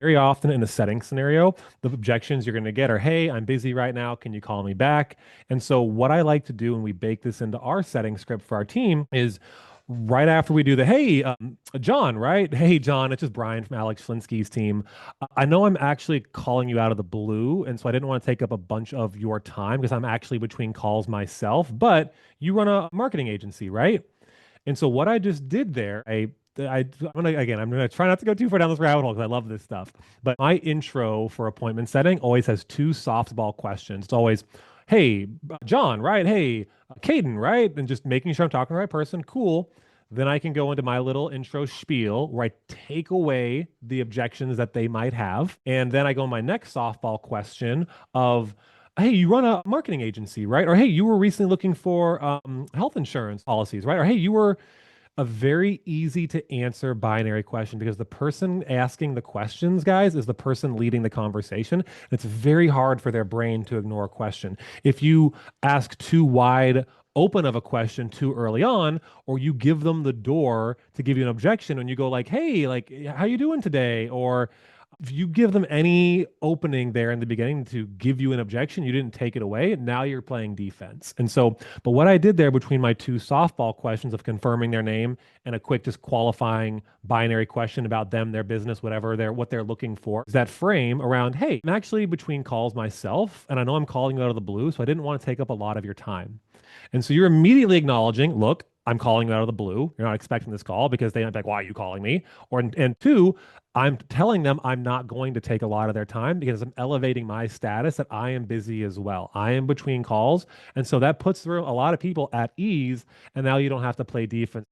very often in a setting scenario, the objections you're going to get are, hey, I'm busy right now. Can you call me back? And so what I like to do when we bake this into our setting script for our team is right after we do the, hey, John, right? Hey, John, it's just Brian from Alex Schlinsky's team. I know I'm actually calling you out of the blue, and so I didn't want to take up a bunch of your time because I'm actually between calls myself, but you run a marketing agency, right? And so what I just did there, I'm gonna try not to go too far down this rabbit hole because I love this stuff. But my intro for appointment setting always has two softball questions. It's always, "Hey, John, right? Hey, Caden, right?" And just making sure I'm talking to the right person. Cool. Then I can go into my little intro spiel where I take away the objections that they might have, and then I go in my next softball question of, hey, you run a marketing agency, right? Or hey, you were recently looking for health insurance policies, right? Or hey, you were a very easy to answer binary question because the person asking the questions, guys, is the person leading the conversation. It's very hard for their brain to ignore a question. If you ask too wide open of a question too early on, or you give them the door to give you an objection and you go like, hey, like, how you doing today? Or if you give them any opening there in the beginning to give you an objection, you didn't take it away. Now you're playing defense. And so, but what I did there between my two softball questions of confirming their name and a quick just qualifying binary question about them, their business, whatever they're what they're looking for, is that frame around, hey, I'm actually between calls myself, and I know I'm calling you out of the blue, so I didn't want to take up a lot of your time. And so you're immediately acknowledging, look, I'm calling you out of the blue. You're not expecting this call because they might be like, why are you calling me? Or and two, I'm telling them I'm not going to take a lot of their time because I'm elevating my status that I am busy as well. I am between calls. And so that puts a lot of people at ease. And now you don't have to play defense.